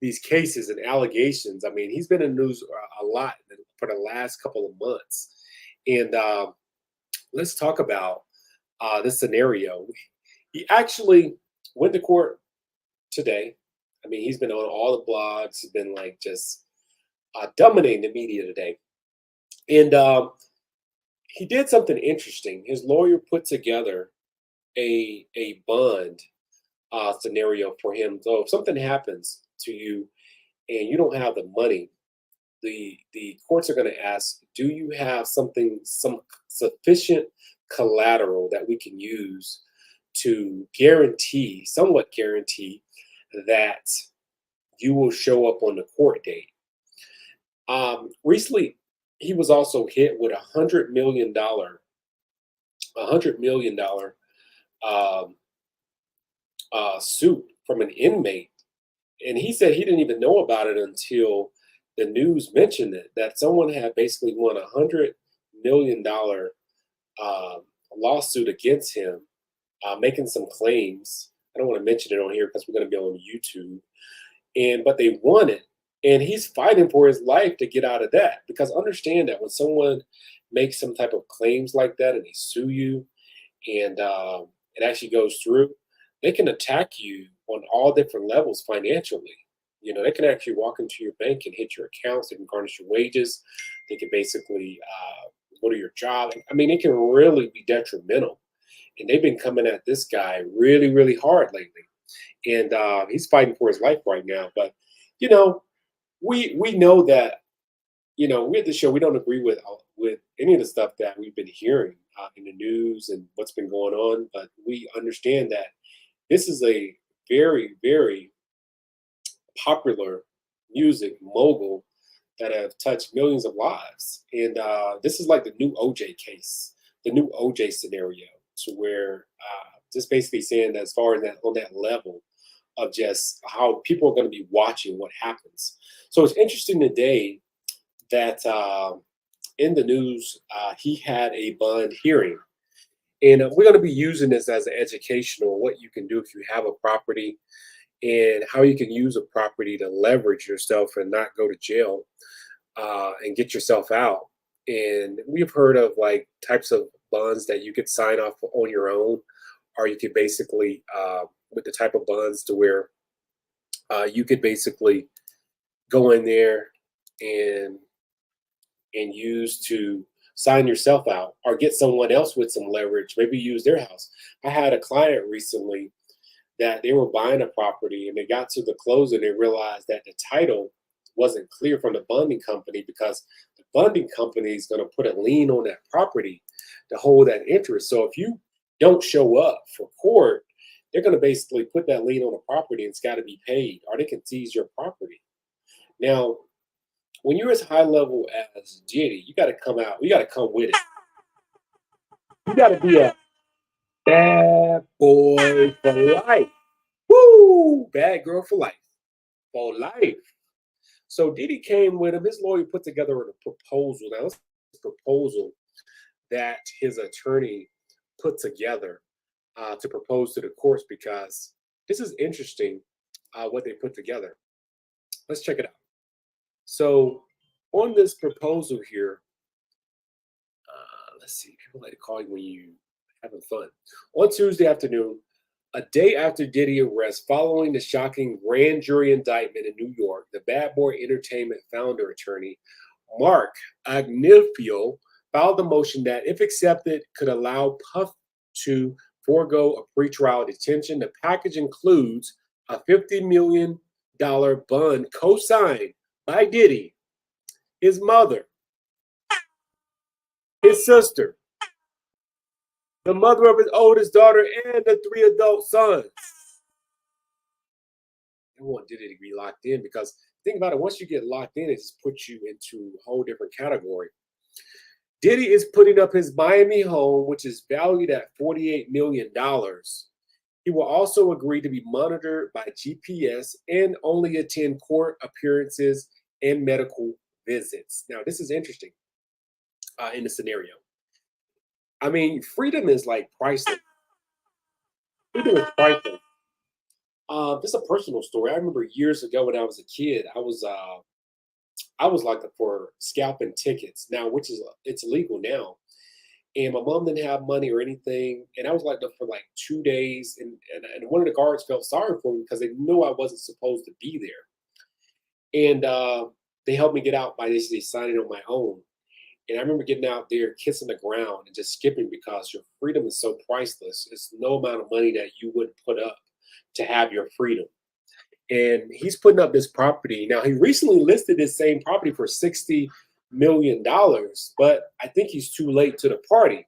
these cases and allegations. I mean, he's been in the news a lot for the last couple of months, and let's talk about this scenario. He actually went to court today. I mean, he's been on all the blogs. He's been like just dominating the media today. And he did something interesting. His lawyer put together a bond scenario for him. So if something happens to you and you don't have the money, the courts are going to ask, do you have some sufficient collateral that we can use to somewhat guarantee that you will show up on the court date. Recently, he was also hit with $100 million um, suit from an inmate, and he said he didn't even know about it until the news mentioned it, that someone had basically won $100 million lawsuit against him, making some claims. I don't want to mention it on here because we're going to be on YouTube, but they won it, and he's fighting for his life to get out of that. Because understand that when someone makes some type of claims like that and they sue you, and it actually goes through, they can attack you on all different levels financially. They can actually walk into your bank and hit your accounts. They can garnish your wages. They can basically go to your job. I mean, it can really be detrimental. And they've been coming at this guy really, really hard lately. And he's fighting for his life right now. But, we know that, we at the show, we don't agree with any of the stuff that we've been hearing in the news and what's been going on. But we understand that this is a very, very popular music mogul that have touched millions of lives. And this is like the new OJ case, the new OJ scenario, to where just basically saying that as far as on that level of just how people are going to be watching what happens. So it's interesting today that in the news, he had a bond hearing. And we're going to be using this as an educational, what you can do if you have a property and how you can use a property to leverage yourself and not go to jail and get yourself out. And we've heard of like types of bonds that you could sign off on your own, or you could basically, with the type of bonds to where you could basically go in there and use to sign yourself out or get someone else with some leverage, maybe use their house. I had a client recently that they were buying a property and they got to the closing and realized that the title wasn't clear from the bonding company, because the bonding company is going to put a lien on that property to hold that interest. So if you don't show up for court, they're going to basically put that lien on the property and it's got to be paid, or they can seize your property. Now, when you're as high level as Diddy, you got to come out. You got to come with it. You got to be a bad boy for life. Woo! Bad girl for life. For life. So Diddy came with him. His lawyer put together a proposal. Now, this proposal that his attorney put together to propose to the courts, because this is interesting what they put together. Let's check it out. So on this proposal here, let's see, people like to call you when you having fun. On Tuesday afternoon, a day after Diddy arrest following the shocking grand jury indictment in New York, the Bad Boy Entertainment founder attorney, Mark Agnifilo, filed a motion that, if accepted, could allow Puff to forego a pretrial detention. The package includes a $50 million bond co-signed by Diddy, his mother, his sister, the mother of his oldest daughter, and the 3 adult sons. They want Diddy to be locked in, because think about it, once you get locked in, it just puts you into a whole different category. Diddy is putting up his Miami home, which is valued at $48 million. He will also agree to be monitored by GPS and only attend court appearances and medical visits. Now, this is interesting in the scenario. I mean, freedom is like priceless. Freedom is priceless. This is a personal story. I remember years ago when I was a kid, I was locked up for scalping tickets now, which is it's illegal now. And my mom didn't have money or anything, and I was locked up for like 2 days. And one of the guards felt sorry for me because they knew I wasn't supposed to be there. And they helped me get out by basically signing on my own. And I remember getting out there, kissing the ground and just skipping because your freedom is so priceless. It's no amount of money that you would put up to have your freedom. And he's putting up this property. Now, he recently listed this same property for $60 million, but I think he's too late to the party.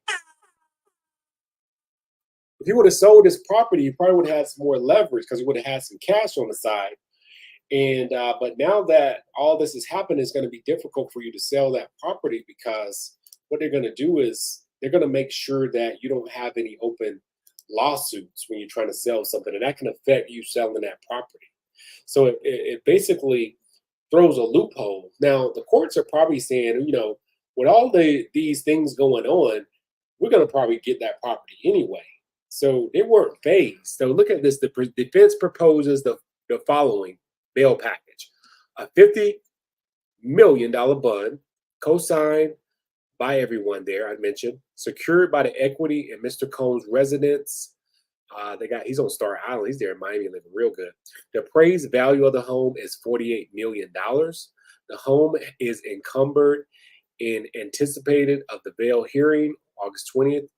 If he would have sold this property, he probably would have had some more leverage because he would have had some cash on the side. And but now that all this has happened, it's going to be difficult for you to sell that property because what they're going to do is they're going to make sure that you don't have any open lawsuits when you're trying to sell something, and that can affect you selling that property. So it basically throws a loophole. Now the courts are probably saying, you know, with all these things going on, we're going to probably get that property anyway. So they weren't phased. So look at this. The defense proposes the following bail package: a $50 million bond, co-signed by everyone there, I mentioned, secured by the equity in Mr. Combs' residence. He's on Star Island. He's there in Miami living real good. The appraised value of the home is $48 million. The home is encumbered in anticipated of the bail hearing August 20th.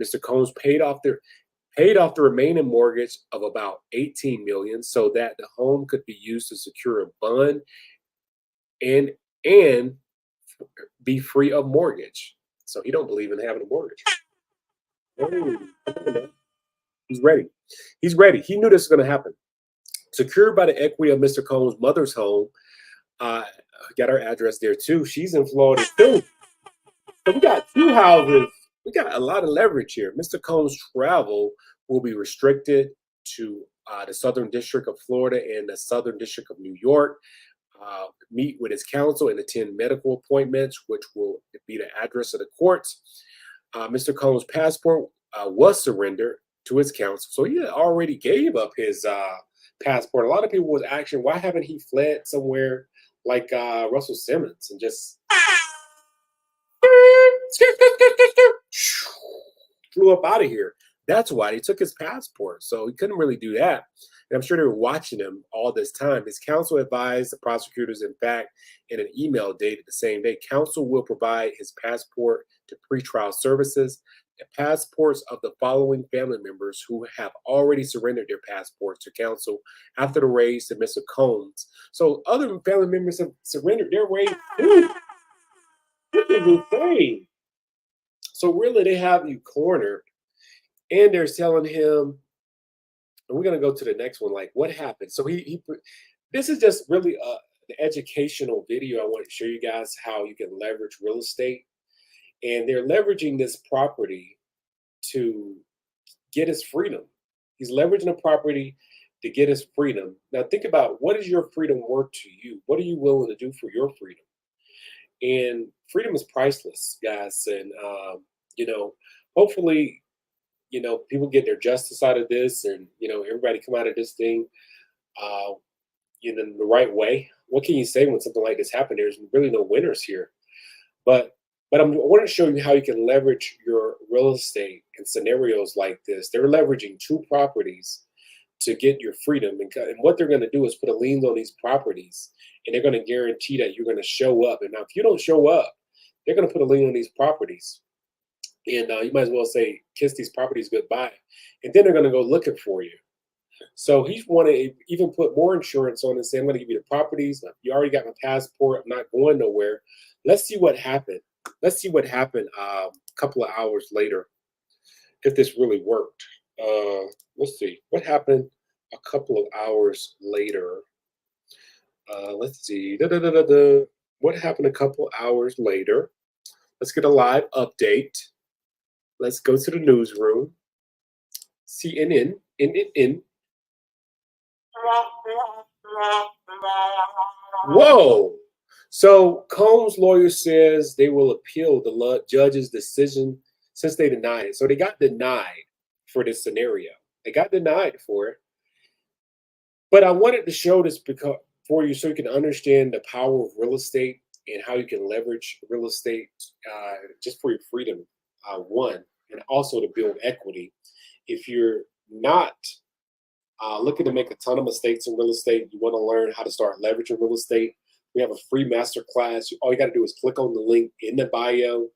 Mr. Combs paid off the remaining mortgage of about $18 million so that the home could be used to secure a bond and be free of mortgage. So he don't believe in having a mortgage. He's ready. He's ready. He knew this was going to happen. Secured by the equity of Mr. Combs' mother's home. Got her address there too. She's in Florida too. So we got two houses. We got a lot of leverage here. Mr. Combs' travel will be restricted to the Southern District of Florida and the Southern District of New York. Meet with his counsel and attend medical appointments, which will be the address of the courts. Mr. Combs' passport was surrendered to his counsel. So he already gave up his passport. A lot of people was asking, why haven't he fled somewhere like Russell Simmons and just flew up out of here? That's why he took his passport. So he couldn't really do that. And I'm sure they were watching him all this time. His counsel advised the prosecutors, in fact, in an email dated the same day, counsel will provide his passport to pretrial services. The passports of the following family members who have already surrendered their passports to counsel after the raise to Mr. Combs. So other family members have surrendered their raise too. This is insane. So really, they have you cornered, and they're telling him, and we're going to go to the next one, like what happened. So this is just really an educational video. I want to show you guys how you can leverage real estate. And they're leveraging this property to get his freedom. He's leveraging the property to get his freedom. Now think about, what is your freedom worth to you? What are you willing to do for your freedom? And freedom is priceless, guys. And, hopefully, people get their justice out of this, and, everybody come out of this thing, in the right way. What can you say when something like this happens? There's really no winners here. But I want to show you how you can leverage your real estate in scenarios like this. They're leveraging two properties to get your freedom. And what they're going to do is put a lien on these properties, and they're going to guarantee that you're going to show up. And now, if you don't show up, they're going to put a lien on these properties. And you might as well say, kiss these properties goodbye. And then they're going to go looking for you. So he's want to even put more insurance on and say, I'm going to give you the properties. You already got my passport. I'm not going nowhere. Let's see what happened. Let's see what happened a couple of hours later, if this really worked. Let's see what happened a couple of hours later. Let's see. What happened a couple hours later? Let's get a live update. Let's go to the newsroom. CNN. Whoa. So Combs' lawyer says they will appeal the judge's decision since they denied it. So they got denied for this scenario. They got denied for it. But I wanted to show this for you so you can understand the power of real estate and how you can leverage real estate just for your freedom, one, and also to build equity. If you're not looking to make a ton of mistakes in real estate, you want to learn how to start leveraging real estate, We have a free masterclass. All you got to do is click on the link in the bio.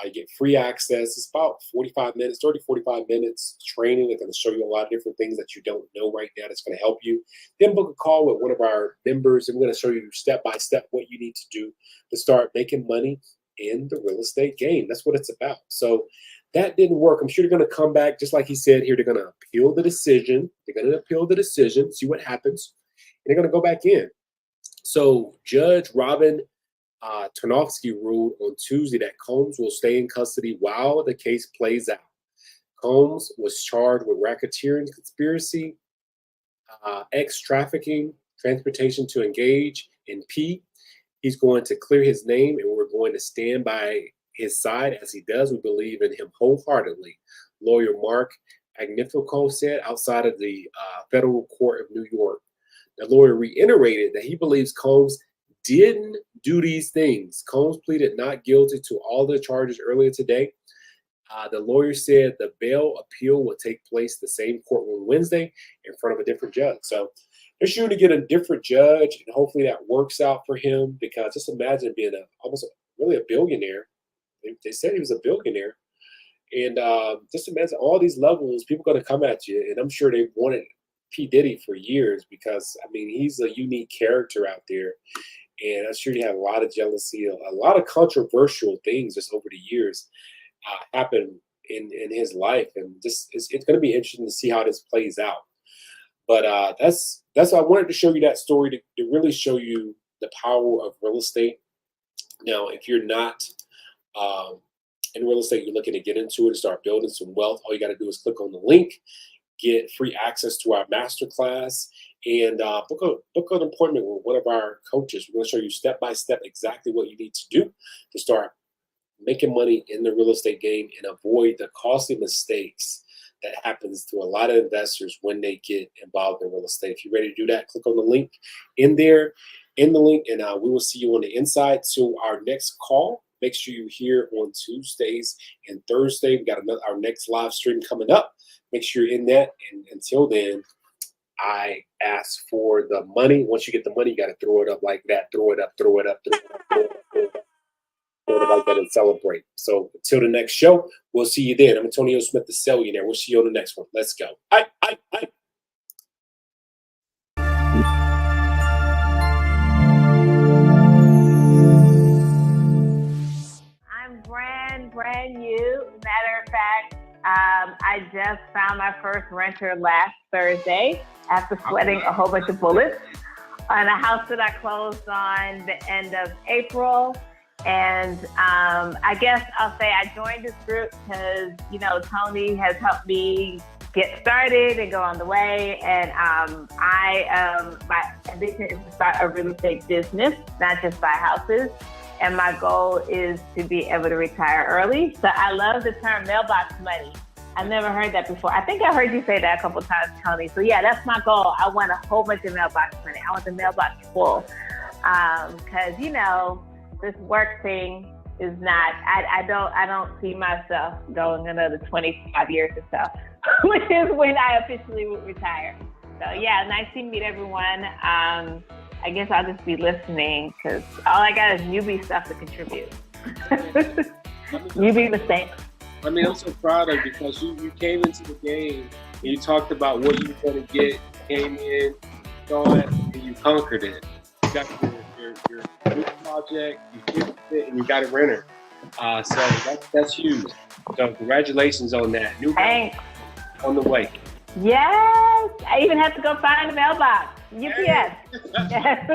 You get free access. It's about 45 minutes, 30, 45 minutes training. They're going to show you a lot of different things that you don't know right now that's going to help you. Then book a call with one of our members, and we're going to show you step by step what you need to do to start making money in the real estate game. That's what it's about. So that didn't work. I'm sure they're going to come back, just like he said here. They're going to appeal the decision. They're going to appeal the decision, see what happens, and they're going to go back in. So Judge Robin Tarnowski ruled on Tuesday that Combs will stay in custody while the case plays out. Combs was charged with racketeering conspiracy, trafficking, transportation to engage in P. He's going to clear his name, and we're going to stand by his side as he does. We believe in him wholeheartedly, lawyer Mark Agnifico said outside of the federal court of New York. The lawyer reiterated that he believes Combs didn't do these things. Combs pleaded not guilty to all the charges earlier today. The lawyer said the bail appeal will take place the same courtroom Wednesday in front of a different judge. So they're shooting to get a different judge, and hopefully that works out for him, because just imagine being really a billionaire. They said he was a billionaire. And just imagine all these levels, people going to come at you. And I'm sure they've wanted P. Diddy for years because, I mean, he's a unique character out there. And I'm sure he had a lot of jealousy, a lot of controversial things just over the years happen in his life. And just it's going to be interesting to see how this plays out. But that's why I wanted to show you that story to really show you the power of real estate. Now, if you're not in real estate, you're looking to get into it and start building some wealth, all you got to do is click on the link, get free access to our masterclass, and book an appointment with one of our coaches. We're going to show you step by step exactly what you need to do to start making money in the real estate game and avoid the costly mistakes that happens to a lot of investors when they get involved in real estate. If you're ready to do that, click on the link in the link, and we will see you on the inside. To our next call, make sure you're here on Tuesdays and Thursday. We got our next live stream coming up. Make sure you're in that. And until then, I ask for the money. Once you get the money, you got to throw it up like that. Throw it up, throw it up, throw it up, throw it up, throw it up. Throw it up like that and celebrate. So until the next show, we'll see you then. I'm Antonio Smith, the Cellionaire. We'll see you on the next one. Let's go. I'm brand new. Matter of fact, I just found my first renter last Thursday after sweating a whole bunch of bullets on a house that I closed on the end of April. And I guess I'll say I joined this group because, Tony has helped me get started and go on the way. And my ambition is to start a real estate business, not just buy houses. And my goal is to be able to retire early. So I love the term mailbox money. I've never heard that before. I think I heard you say that a couple times, Tony. So yeah, that's my goal. I want a whole bunch of mailbox money. I want the mailbox full. Because, this work thing is not, I don't see myself going another 25 years or so, which is when I officially would retire. So yeah, nice to meet everyone. I guess I'll just be listening because all I got is newbie stuff to contribute. Newbie mistakes. I mean, I'm so proud of you because you came into the game and you talked about what you were going to get, came in, saw it, and you conquered it. You got your new project, you fixed it, and you got it rented. So that's huge. So congratulations on that. New Thanks. On the way. Yes, I even have to go find the mailbox. UPS. Yes.